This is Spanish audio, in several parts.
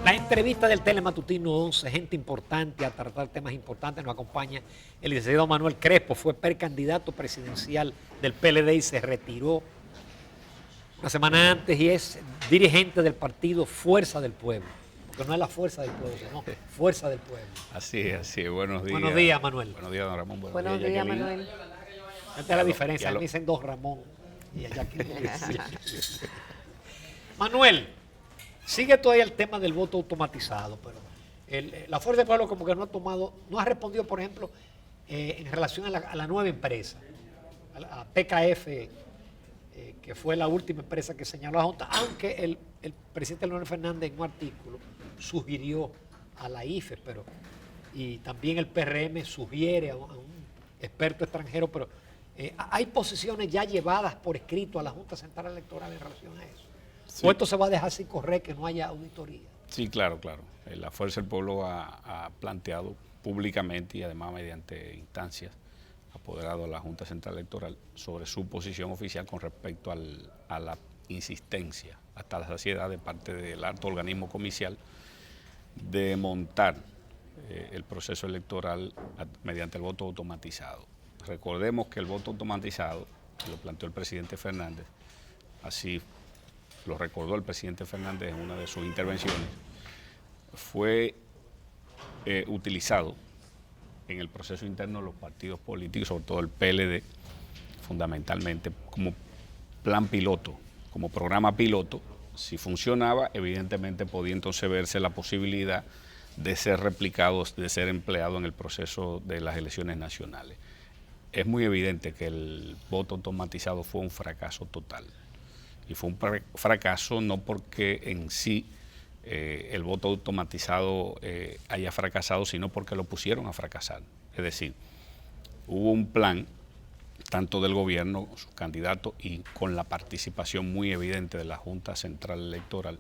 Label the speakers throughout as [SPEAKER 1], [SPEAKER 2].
[SPEAKER 1] La entrevista del Telematutino 11, gente importante a tratar temas importantes, nos acompaña el licenciado Manuel Crespo, fue precandidato presidencial del PLD y se retiró una semana antes y es dirigente del partido Fuerza del Pueblo, porque no es la fuerza del pueblo, sino Fuerza del Pueblo.
[SPEAKER 2] Así es, así es. Buenos días.
[SPEAKER 1] Buenos días, Manuel.
[SPEAKER 2] Buenos días, don Ramón.
[SPEAKER 3] Buenos días, Manuel.
[SPEAKER 1] Esta es la diferencia, me dicen dos Ramón y allá aquí no dicen. Manuel, sigue todavía el tema del voto automatizado, pero la Fuerza del Pueblo como que no ha respondido, por ejemplo, en relación a la nueva empresa, a PKF, que fue la última empresa que señaló la Junta, aunque el presidente Leonel Fernández en un artículo sugirió a la IFE, y también el PRM sugiere a un experto extranjero, pero hay posiciones ya llevadas por escrito a la Junta Central Electoral en relación a eso. Sí. ¿O esto se va a dejar sin correr, que no haya auditoría?
[SPEAKER 2] Sí, claro. La Fuerza del Pueblo ha planteado públicamente y además mediante instancias apoderado a la Junta Central Electoral sobre su posición oficial con respecto a la insistencia hasta la saciedad de parte del alto organismo comicial de montar el proceso electoral mediante el voto automatizado. Recordemos que el voto automatizado, lo planteó el presidente Fernández, así lo recordó el presidente Fernández en una de sus intervenciones, fue utilizado en el proceso interno de los partidos políticos, sobre todo el PLD, fundamentalmente como plan piloto, como programa piloto. Si funcionaba, evidentemente podía entonces verse la posibilidad de ser replicado, de ser empleado en el proceso de las elecciones nacionales. Es muy evidente que el voto automatizado fue un fracaso total. Y fue un fracaso no porque en sí el voto automatizado haya fracasado, sino porque lo pusieron a fracasar. Es decir, hubo un plan, tanto del gobierno, sus candidatos, y con la participación muy evidente de la Junta Central Electoral,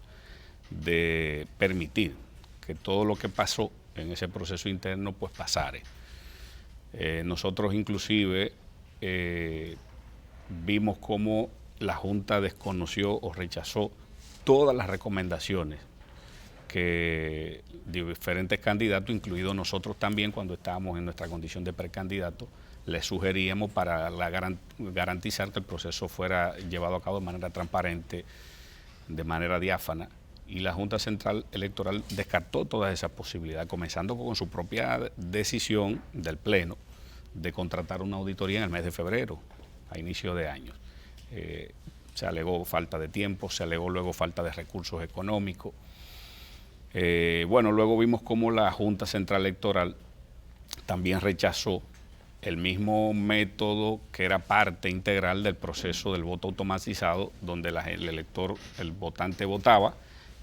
[SPEAKER 2] de permitir que todo lo que pasó en ese proceso interno pues pasare. Nosotros inclusive vimos cómo la Junta desconoció o rechazó todas las recomendaciones que diferentes candidatos, incluidos nosotros también cuando estábamos en nuestra condición de precandidato, les sugeríamos para garantizar que el proceso fuera llevado a cabo de manera transparente, de manera diáfana. Y la Junta Central Electoral descartó todas esas posibilidades, comenzando con su propia decisión del Pleno de contratar una auditoría en el mes de febrero, a inicio de año. Se alegó falta de tiempo, se alegó luego falta de recursos económicos. Luego vimos cómo la Junta Central Electoral también rechazó el mismo método que era parte integral del proceso del voto automatizado, donde el elector, el votante votaba,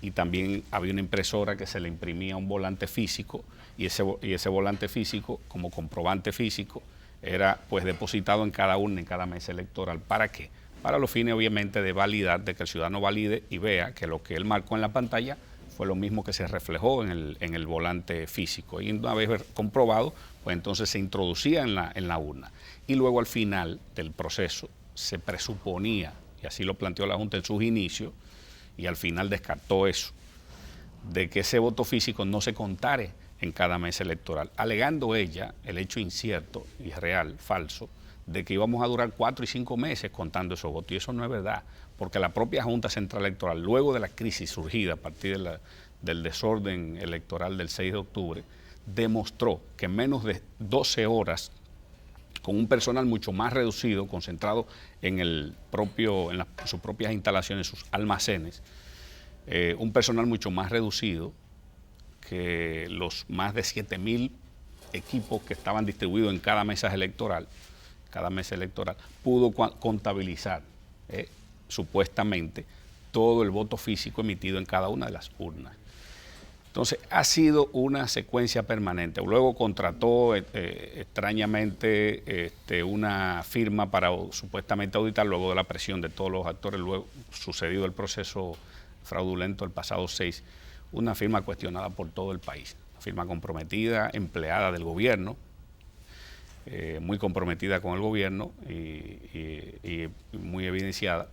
[SPEAKER 2] y también había una impresora que se le imprimía un volante físico, y ese volante físico, como comprobante físico, era pues depositado en cada urna, en cada mesa electoral. ¿Para qué? Para los fines obviamente de validar, de que el ciudadano valide y vea que lo que él marcó en la pantalla fue lo mismo que se reflejó en el volante físico. Y una vez comprobado, pues entonces se introducía en la urna. Y luego al final del proceso se presuponía, y así lo planteó la Junta en sus inicios, y al final descartó eso, de que ese voto físico no se contare en cada mesa electoral, alegando ella el hecho incierto, irreal, falso, de que íbamos a durar 4 y 5 meses contando esos votos, y eso no es verdad, porque la propia Junta Central Electoral, luego de la crisis surgida a partir del desorden electoral del 6 de octubre, demostró que en menos de 12 horas, con un personal mucho más reducido, concentrado en sus propias instalaciones, sus almacenes, un personal mucho más reducido que los más de 7.000 equipos que estaban distribuidos en cada mesa electoral, pudo contabilizar supuestamente todo el voto físico emitido en cada una de las urnas. Entonces, ha sido una secuencia permanente. Luego contrató extrañamente una firma para supuestamente auditar, luego de la presión de todos los actores, luego sucedido el proceso fraudulento el pasado 6, una firma cuestionada por todo el país, una firma comprometida, empleada del gobierno, muy comprometida con el gobierno y muy evidenciada.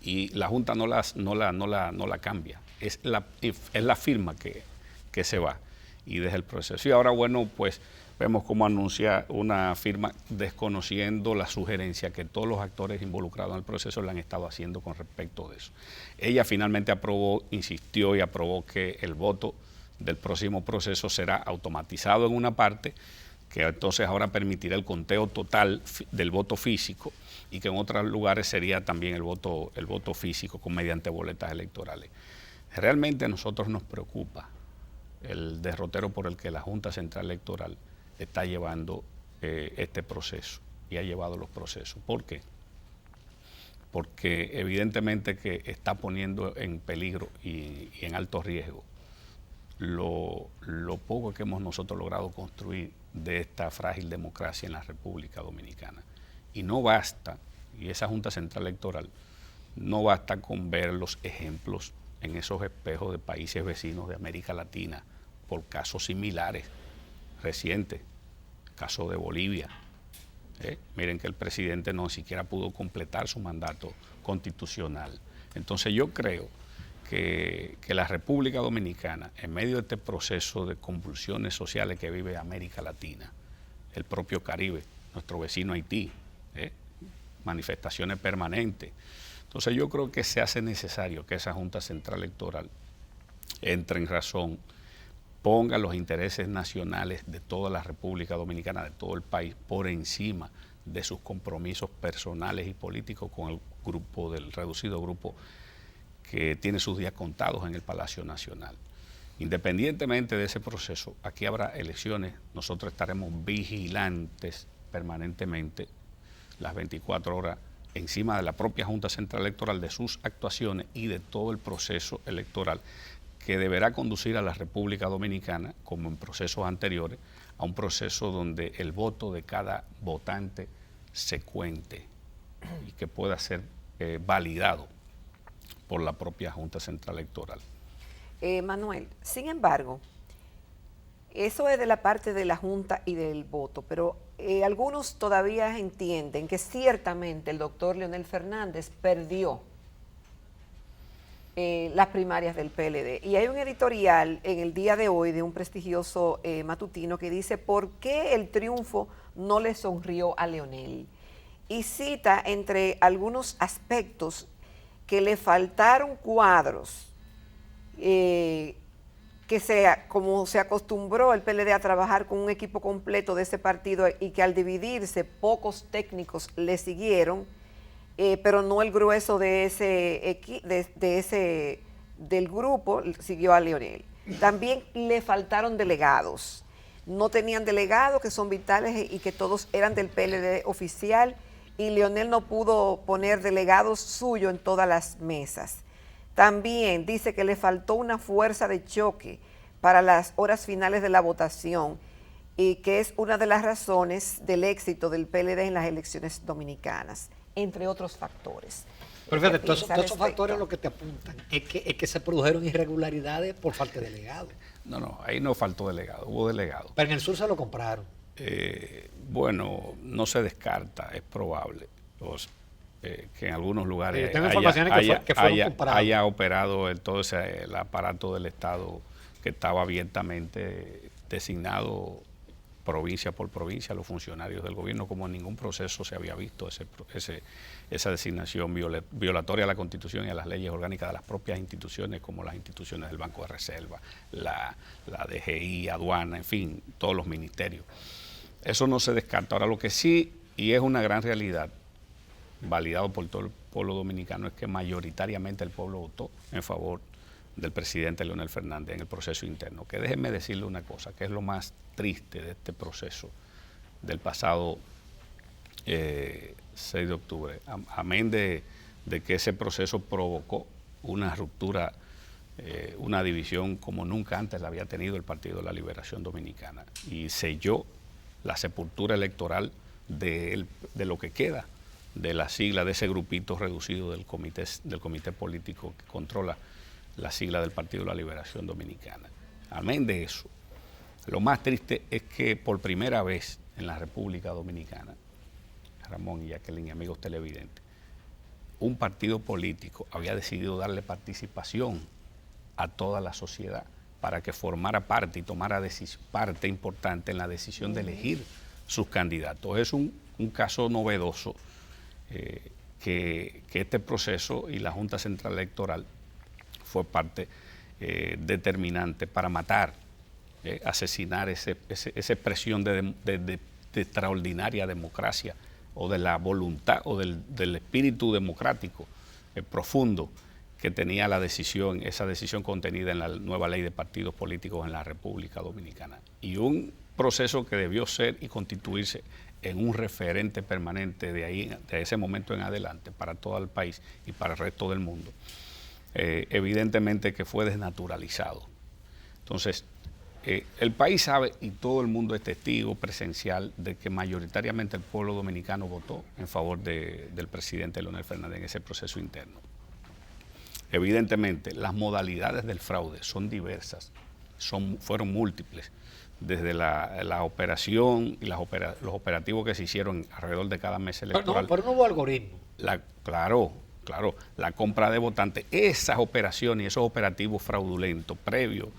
[SPEAKER 2] y la Junta no la cambia. Es la firma que se va y deja el proceso. Y ahora, bueno, pues vemos cómo anuncia una firma desconociendo la sugerencia que todos los actores involucrados en el proceso le han estado haciendo con respecto de eso. Ella finalmente aprobó, insistió y aprobó que el voto del próximo proceso será automatizado en una parte, que entonces ahora permitirá el conteo total del voto físico y que en otros lugares sería también el voto físico mediante boletas electorales. Realmente a nosotros nos preocupa el derrotero por el que la Junta Central Electoral está llevando este proceso y ha llevado los procesos. ¿Por qué? Porque evidentemente que está poniendo en peligro y en alto riesgo lo poco que hemos nosotros logrado construir de esta frágil democracia en la República Dominicana. Y no basta, y esa Junta Central Electoral, no basta con ver los ejemplos en esos espejos de países vecinos de América Latina por casos similares recientes, caso de Bolivia. Miren que el presidente no siquiera pudo completar su mandato constitucional. Entonces yo creo que la República Dominicana, en medio de este proceso de convulsiones sociales que vive América Latina, el propio Caribe, nuestro vecino Haití, manifestaciones permanentes. Entonces yo creo que se hace necesario que esa Junta Central Electoral entre en razón, ponga los intereses nacionales de toda la República Dominicana, de todo el país, por encima de sus compromisos personales y políticos con el grupo del reducido grupo que tiene sus días contados en el Palacio Nacional. Independientemente de ese proceso, aquí habrá elecciones, nosotros estaremos vigilantes permanentemente las 24 horas encima de la propia Junta Central Electoral, de sus actuaciones y de todo el proceso electoral que deberá conducir a la República Dominicana, como en procesos anteriores, a un proceso donde el voto de cada votante se cuente y que pueda ser validado por la propia Junta Central Electoral.
[SPEAKER 3] Manuel, sin embargo, eso es de la parte de la Junta y del voto, pero algunos todavía entienden que ciertamente el doctor Leonel Fernández perdió las primarias del PLD. Y hay un editorial en el día de hoy de un prestigioso matutino que dice ¿por qué el triunfo no le sonrió a Leonel? Y cita entre algunos aspectos que le faltaron cuadros, como se acostumbró el PLD a trabajar con un equipo completo de ese partido y que al dividirse pocos técnicos le siguieron, pero no el grueso de del grupo siguió a Leonel. También le faltaron delegados. No tenían delegados que son vitales y que todos eran del PLD oficial, y Leonel no pudo poner delegados suyos en todas las mesas. También dice que le faltó una fuerza de choque para las horas finales de la votación y que es una de las razones del éxito del PLD en las elecciones dominicanas, entre otros factores.
[SPEAKER 1] Pero fíjate, todos esos factores lo que te apuntan es que se produjeron irregularidades por falta de delegado.
[SPEAKER 2] No, ahí no faltó delegado, hubo delegado.
[SPEAKER 1] Pero en el sur se lo compraron.
[SPEAKER 2] Bueno, no se descarta, es probable que en algunos lugares haya operado todo el aparato del Estado que estaba abiertamente designado provincia por provincia, los funcionarios del gobierno, como en ningún proceso se había visto esa designación violatoria a la Constitución y a las leyes orgánicas de las propias instituciones, como las instituciones del Banco de Reserva, la DGI, aduana, en fin, todos los ministerios. Eso no se descarta. Ahora, lo que sí, y es una gran realidad, validado por todo el pueblo dominicano, es que mayoritariamente el pueblo votó en favor del presidente Leonel Fernández en el proceso interno. Que déjenme decirle una cosa, que es lo más triste de este proceso del pasado 6 de octubre. Amén de que ese proceso provocó una ruptura, una división como nunca antes la había tenido el Partido de la Liberación Dominicana, y selló la sepultura electoral de lo que queda de la sigla, de ese grupito reducido del comité político que controla la sigla del Partido de la Liberación Dominicana. Amén de eso, lo más triste es que por primera vez en la República Dominicana, Ramón y Jacqueline y amigos televidentes, un partido político había decidido darle participación a toda la sociedad para que formara parte y tomara parte importante en la decisión de elegir sus candidatos. Es un caso novedoso que este proceso y la Junta Central Electoral fue parte determinante para matar, asesinar esa expresión de extraordinaria democracia o de la voluntad o del espíritu democrático profundo que tenía esa decisión contenida en la nueva ley de partidos políticos en la República Dominicana. Y un proceso que debió ser y constituirse en un referente permanente de ese momento en adelante para todo el país y para el resto del mundo. Evidentemente que fue desnaturalizado. Entonces, el país sabe y todo el mundo es testigo presencial de que mayoritariamente el pueblo dominicano votó en favor del presidente Leonel Fernández en ese proceso interno. Evidentemente, las modalidades del fraude son diversas, fueron múltiples, desde la operación y los operativos que se hicieron alrededor de cada mes electoral.
[SPEAKER 1] Pero no hubo algoritmo.
[SPEAKER 2] Claro, la compra de votantes, esas operaciones y esos operativos fraudulentos previo,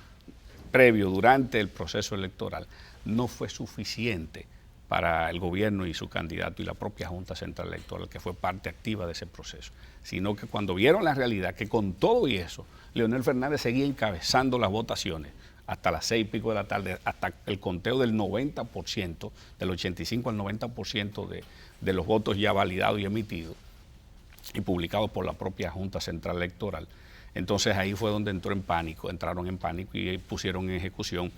[SPEAKER 2] durante el proceso electoral, no fue suficiente para el gobierno y su candidato y la propia Junta Central Electoral, que fue parte activa de ese proceso, sino que cuando vieron la realidad, que con todo y eso, Leonel Fernández seguía encabezando las votaciones hasta las 6 y pico de la tarde, hasta el conteo del 90%, del 85 al 90% de los votos ya validados y emitidos y publicados por la propia Junta Central Electoral. Entonces ahí fue donde entraron en pánico y pusieron en ejecución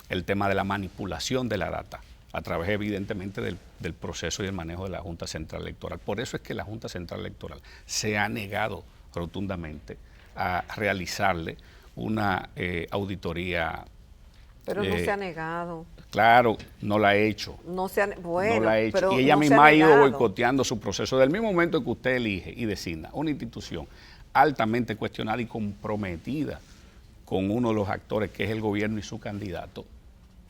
[SPEAKER 2] el tema de la manipulación de la data, a través evidentemente del proceso y del manejo de la Junta Central Electoral. Por eso es que la Junta Central Electoral se ha negado rotundamente a realizarle una auditoría.
[SPEAKER 3] Pero no se ha negado.
[SPEAKER 2] Claro, no la ha hecho.
[SPEAKER 3] No la
[SPEAKER 2] ha hecho.
[SPEAKER 3] Pero
[SPEAKER 2] Y ella
[SPEAKER 3] no
[SPEAKER 2] misma ha ido boicoteando su proceso. Del mismo momento en que usted elige y designa una institución altamente cuestionada y comprometida con uno de los actores, que es el gobierno y su candidato,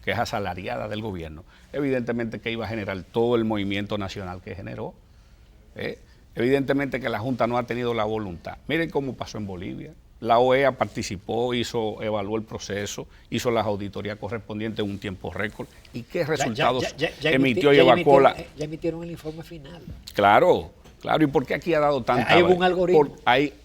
[SPEAKER 2] que es asalariada del gobierno, evidentemente que iba a generar todo el movimiento nacional que generó. Evidentemente que la Junta no ha tenido la voluntad. Miren cómo pasó en Bolivia. La OEA participó, evaluó el proceso, hizo las auditorías correspondientes en un tiempo récord. ¿Y qué resultados emitió y evacuó la?
[SPEAKER 1] Ya emitieron el informe final.
[SPEAKER 2] Claro. ¿Y por qué aquí ha dado tanta?
[SPEAKER 1] ¿Hay algún algoritmo?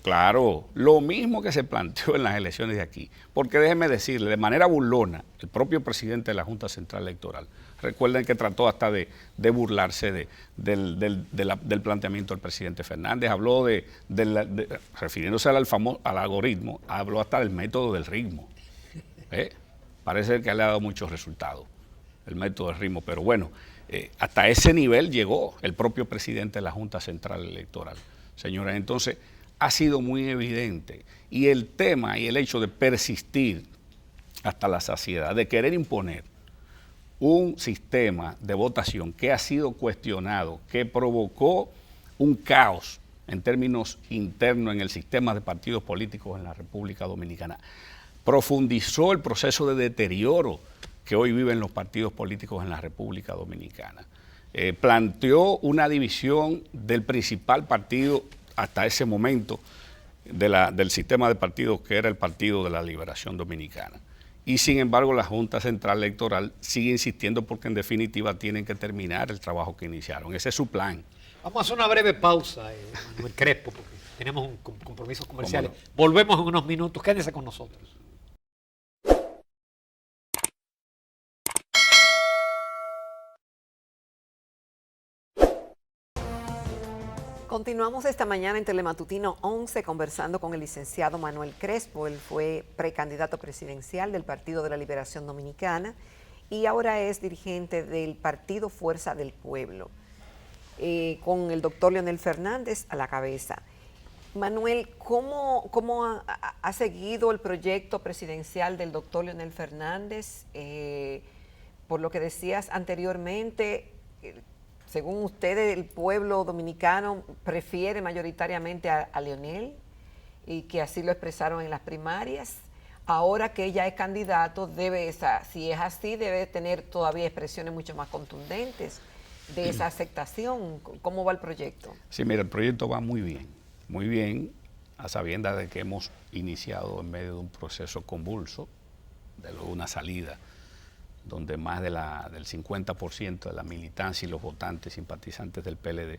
[SPEAKER 2] Claro, lo mismo que se planteó en las elecciones de aquí. Porque déjeme decirle, de manera burlona, el propio presidente de la Junta Central Electoral, recuerden que trató hasta de burlarse del planteamiento del presidente Fernández, habló refiriéndose al algoritmo, habló hasta del método del ritmo. Parece que le ha dado muchos resultados, el método del ritmo, pero bueno, hasta ese nivel llegó el propio presidente de la Junta Central Electoral. Señoras, entonces ha sido muy evidente, y el tema y el hecho de persistir hasta la saciedad, de querer imponer un sistema de votación que ha sido cuestionado, que provocó un caos en términos internos en el sistema de partidos políticos en la República Dominicana, profundizó el proceso de deterioro que hoy viven los partidos políticos en la República Dominicana. Planteó una división del principal partido hasta ese momento del sistema de partidos, que era el Partido de la Liberación Dominicana. Y sin embargo la Junta Central Electoral sigue insistiendo porque en definitiva tienen que terminar el trabajo que iniciaron. Ese es su plan.
[SPEAKER 1] Vamos a hacer una breve pausa, Manuel Crespo, porque tenemos compromisos comerciales. Volvemos en unos minutos. Quédense con nosotros.
[SPEAKER 3] Continuamos esta mañana en Telematutino 11 conversando con el licenciado Manuel Crespo. Él fue precandidato presidencial del Partido de la Liberación Dominicana y ahora es dirigente del Partido Fuerza del Pueblo, con el doctor Leonel Fernández a la cabeza. Manuel, ¿cómo ha seguido el proyecto presidencial del doctor Leonel Fernández? Por lo que decías anteriormente, según ustedes, el pueblo dominicano prefiere mayoritariamente a Leonel, y que así lo expresaron en las primarias. Ahora que ella es candidato, si es así, debe tener todavía expresiones mucho más contundentes de esa aceptación. ¿Cómo va el proyecto?
[SPEAKER 2] Sí, mira, el proyecto va muy bien. muy bien, a sabiendas de que hemos iniciado en medio de un proceso convulso, de una salida, donde más del 50% de la militancia y los votantes simpatizantes del PLD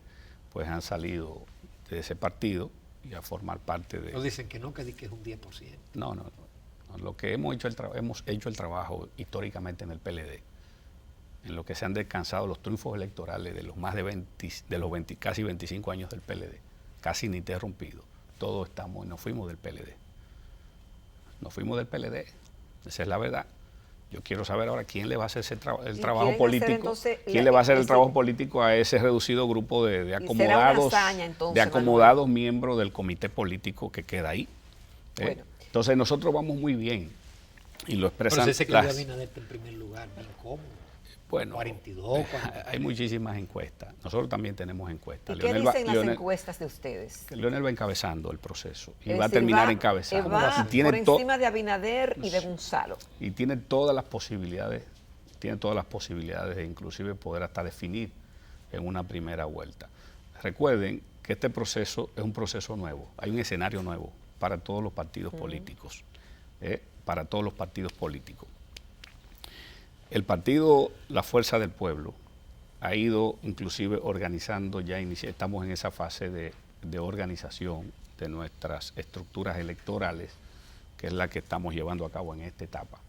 [SPEAKER 2] pues han salido de ese partido y a formar parte de...
[SPEAKER 1] Nos dicen que no, que es un 10%.
[SPEAKER 2] No. Lo que hemos hecho el trabajo históricamente en el PLD, en lo que se han descansado los triunfos electorales de los más de casi 25 años del PLD, casi ininterrumpido. Todos nos fuimos del PLD. Nos fuimos del PLD. Esa es la verdad. Yo quiero saber ahora quién le va a hacer el trabajo político.
[SPEAKER 3] Entonces,
[SPEAKER 2] ¿Quién le va a hacer el trabajo político a ese reducido grupo de acomodados miembros del comité político que queda ahí?
[SPEAKER 3] Bueno.
[SPEAKER 2] Entonces nosotros vamos muy bien y lo expresan.
[SPEAKER 1] Pero ese que Abinader en primer lugar, bien cómodo.
[SPEAKER 2] Bueno,
[SPEAKER 1] 42,
[SPEAKER 2] hay muchísimas encuestas. Nosotros también tenemos encuestas.
[SPEAKER 3] ¿Y qué dicen las encuestas de ustedes?
[SPEAKER 2] Que Leonel va encabezando el proceso y va a terminar encabezando.
[SPEAKER 3] Va por encima de Abinader y de Gonzalo.
[SPEAKER 2] Y tiene todas las posibilidades, de inclusive poder hasta definir en una primera vuelta. Recuerden que este proceso es un proceso nuevo, hay un escenario nuevo para todos los partidos políticos, para todos los partidos políticos. El partido La Fuerza del Pueblo ha ido inclusive organizando, estamos en esa fase de organización de nuestras estructuras electorales, que es la que estamos llevando a cabo en esta etapa.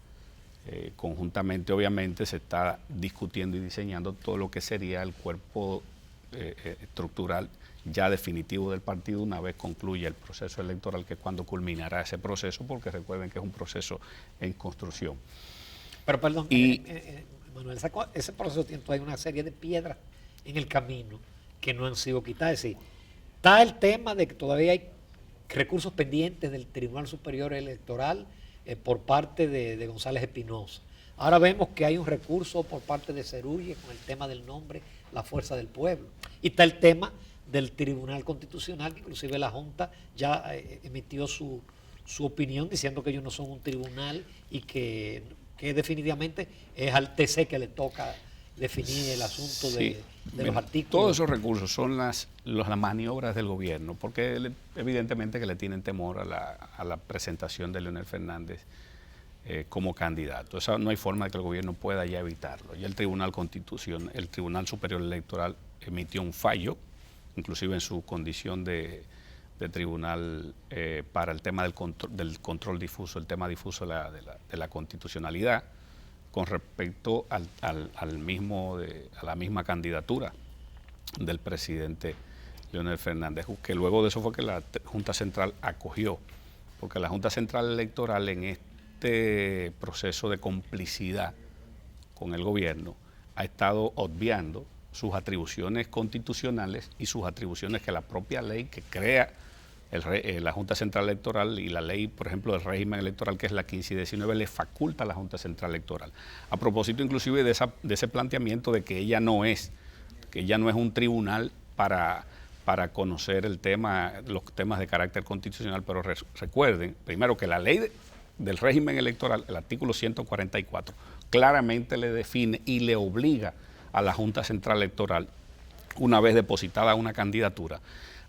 [SPEAKER 2] Conjuntamente, obviamente, se está discutiendo y diseñando todo lo que sería el cuerpo estructural ya definitivo del partido una vez concluya el proceso electoral, que es cuando culminará ese proceso, porque recuerden que es un proceso en construcción.
[SPEAKER 1] Pero perdón, Manuel, ese proceso tiene todavía una serie de piedras en el camino que no han sido quitadas. Es decir, está el tema de que todavía hay recursos pendientes del Tribunal Superior Electoral por parte de González Espinosa. Ahora vemos que hay un recurso por parte de Cerulle con el tema del nombre La Fuerza del Pueblo. Y está el tema del Tribunal Constitucional, que inclusive la Junta ya emitió su opinión diciendo que ellos no son un tribunal y que definitivamente es al TC que le toca definir el asunto de los artículos.
[SPEAKER 2] Todos esos recursos son las maniobras del gobierno, porque evidentemente que le tienen temor a la presentación de Leonel Fernández como candidato. Eso no hay forma de que el gobierno pueda ya evitarlo. Ya el Tribunal Superior Electoral emitió un fallo, inclusive en su condición de tribunal para el tema del control difuso, el tema difuso de la constitucionalidad, con respecto a la misma candidatura del presidente Leonel Fernández, que luego de eso fue que la Junta Central acogió, porque la Junta Central Electoral en este proceso de complicidad con el gobierno ha estado obviando sus atribuciones constitucionales y sus atribuciones que la propia ley que crea la Junta Central Electoral y la ley, por ejemplo, del régimen electoral, que es la 15 y 19, le faculta a la Junta Central Electoral. A propósito inclusive de ese planteamiento de que ella no es un tribunal para conocer los temas de carácter constitucional, pero recuerden, primero, que la ley del régimen electoral, el artículo 144, claramente le define y le obliga a la Junta Central Electoral, una vez depositada una candidatura,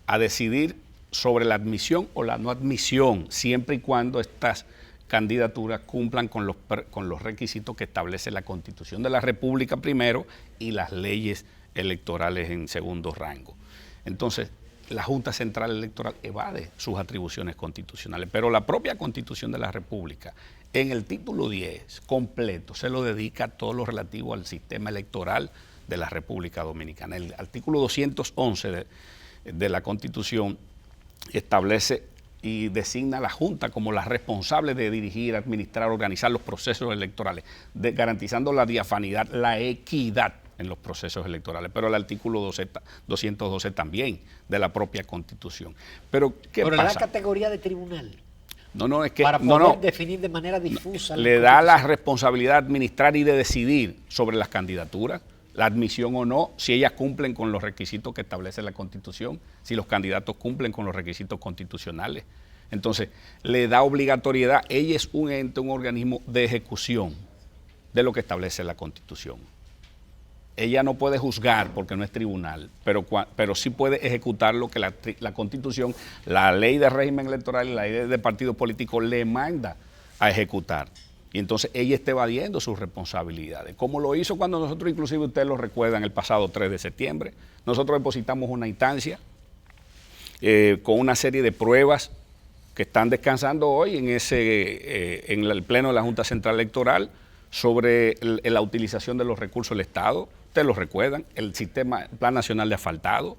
[SPEAKER 2] a decidir sobre la admisión o la no admisión, siempre y cuando estas candidaturas cumplan con los requisitos que establece la Constitución de la República primero y las leyes electorales en segundo rango. Entonces, la Junta Central Electoral evade sus atribuciones constitucionales, pero la propia Constitución de la República, en el título 10 completo, se lo dedica a todo lo relativo al sistema electoral de la República Dominicana. El artículo 211 de la Constitución establece y designa a la Junta como la responsable de dirigir, administrar, organizar los procesos electorales, garantizando la diafanidad, la equidad en los procesos electorales, pero el artículo 212 también de la propia Constitución. Pero ¿qué pasa?
[SPEAKER 1] Pero la categoría de tribunal.
[SPEAKER 2] No, es que
[SPEAKER 1] para poder definir de manera difusa.
[SPEAKER 2] Le da la responsabilidad de administrar y de decidir sobre las candidaturas, la admisión o no, si ellas cumplen con los requisitos que establece la Constitución, si los candidatos cumplen con los requisitos constitucionales. Entonces, le da obligatoriedad. Ella es un ente, un organismo de ejecución de lo que establece la Constitución. ella no puede juzgar porque no es tribunal, pero sí puede ejecutar lo que la Constitución, la ley de régimen electoral y la ley de partido político le manda a ejecutar. Y entonces ella está evadiendo sus responsabilidades, como lo hizo cuando nosotros, inclusive ustedes lo recuerdan, el pasado 3 de septiembre, nosotros depositamos una instancia con una serie de pruebas que están descansando hoy en el Pleno de la Junta Central Electoral sobre la utilización de los recursos del Estado. Ustedes lo recuerdan, el Plan Nacional de Asfaltado.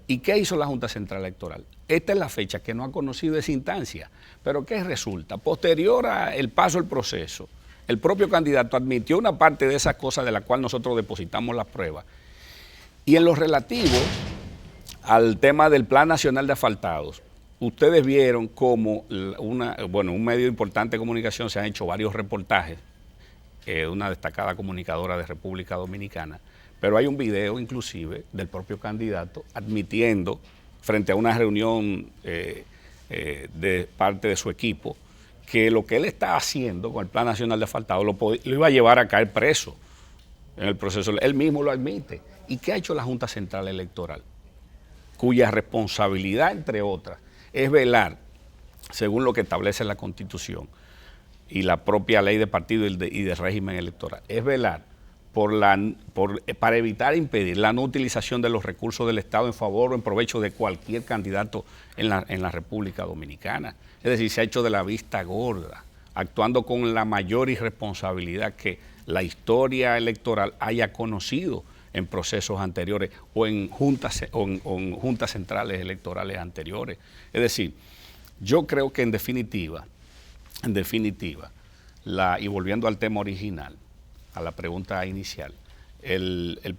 [SPEAKER 2] ¿Y qué hizo la Junta Central Electoral? Esta es la fecha que no ha conocido esa instancia. Pero ¿qué resulta? Posterior al paso del proceso, el propio candidato admitió una parte de esas cosas de la cual nosotros depositamos las pruebas. Y en lo relativo al tema del Plan Nacional de Asfaltados, ustedes vieron cómo un medio importante de comunicación se han hecho varios reportajes, una destacada comunicadora de República Dominicana, pero hay un video inclusive del propio candidato admitiendo frente a una reunión de parte de su equipo que lo que él está haciendo con el Plan Nacional de Asfaltado lo iba a llevar a caer preso en el proceso. Él mismo lo admite. ¿Y qué ha hecho la Junta Central Electoral? Cuya responsabilidad, entre otras, es velar, según lo que establece la Constitución y la propia ley de partido y de régimen electoral, es velar para evitar e impedir la no utilización de los recursos del Estado en favor o en provecho de cualquier candidato en la República Dominicana. Es decir, se ha hecho de la vista gorda, actuando con la mayor irresponsabilidad que la historia electoral haya conocido en procesos anteriores o en juntas centrales electorales anteriores. Es decir, yo creo que en definitiva, y volviendo al tema original, a la pregunta inicial, el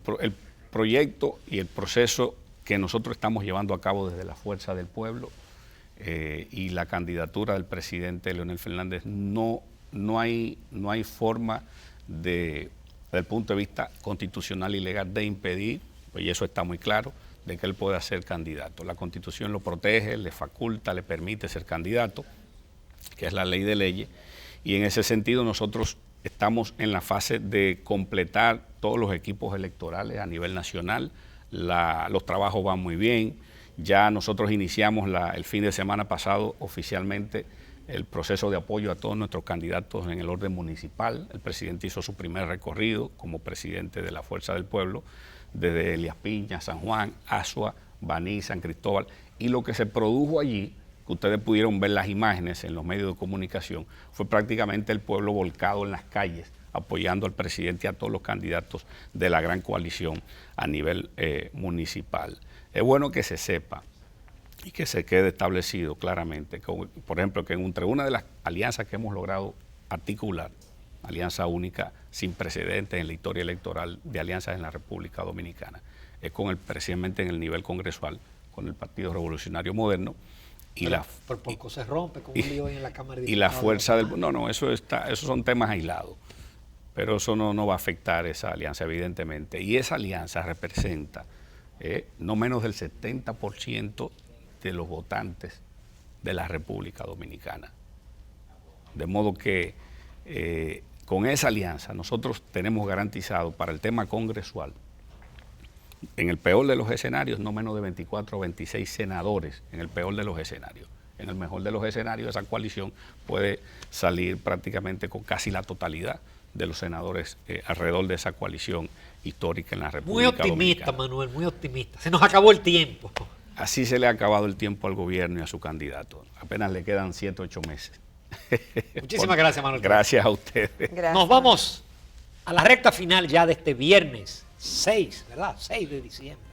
[SPEAKER 2] proyecto y el proceso que nosotros estamos llevando a cabo desde la Fuerza del Pueblo y la candidatura del presidente Leonel Fernández, no hay forma desde el punto de vista constitucional y legal de impedir, pues, y eso está muy claro, de que él pueda ser candidato. La Constitución lo protege, le faculta, le permite ser candidato, que es la ley de leyes, y en ese sentido nosotros estamos en la fase de completar todos los equipos electorales a nivel nacional. Los trabajos van muy bien. Ya nosotros iniciamos el fin de semana pasado oficialmente el proceso de apoyo a todos nuestros candidatos en el orden municipal. El presidente hizo su primer recorrido como presidente de la Fuerza del Pueblo, desde Elías Piña, San Juan, Azua, Baní, San Cristóbal. Y lo que se produjo allí, que ustedes pudieron ver las imágenes en los medios de comunicación, fue prácticamente el pueblo volcado en las calles, apoyando al presidente y a todos los candidatos de la gran coalición a nivel municipal. Es bueno que se sepa y que se quede establecido claramente, por ejemplo, que entre una de las alianzas que hemos logrado articular, alianza única sin precedentes en la historia electoral de alianzas en la República Dominicana, es precisamente en el nivel congresual, con el Partido Revolucionario Moderno,
[SPEAKER 1] por poco se rompe, como un lío en la Cámara de Diputados.
[SPEAKER 2] Y la fuerza del... No, esos son temas aislados, pero eso no va a afectar esa alianza, evidentemente. Y esa alianza representa no menos del 70% de los votantes de la República Dominicana. De modo que con esa alianza nosotros tenemos garantizado para el tema congresual, en el peor de los escenarios, no menos de 24 o 26 senadores, en el peor de los escenarios. En el mejor de los escenarios, esa coalición puede salir prácticamente con casi la totalidad de los senadores alrededor de esa coalición histórica en la República Dominicana.
[SPEAKER 1] Muy optimista, Manuel, muy optimista. Se nos acabó el tiempo.
[SPEAKER 2] Así se le ha acabado el tiempo al gobierno y a su candidato. Apenas le quedan 7 o 8 meses.
[SPEAKER 1] Muchísimas gracias, Manuel.
[SPEAKER 2] Gracias a ustedes.
[SPEAKER 3] Gracias.
[SPEAKER 1] Nos vamos a la recta final ya de este viernes 6, ¿verdad? 6 de diciembre.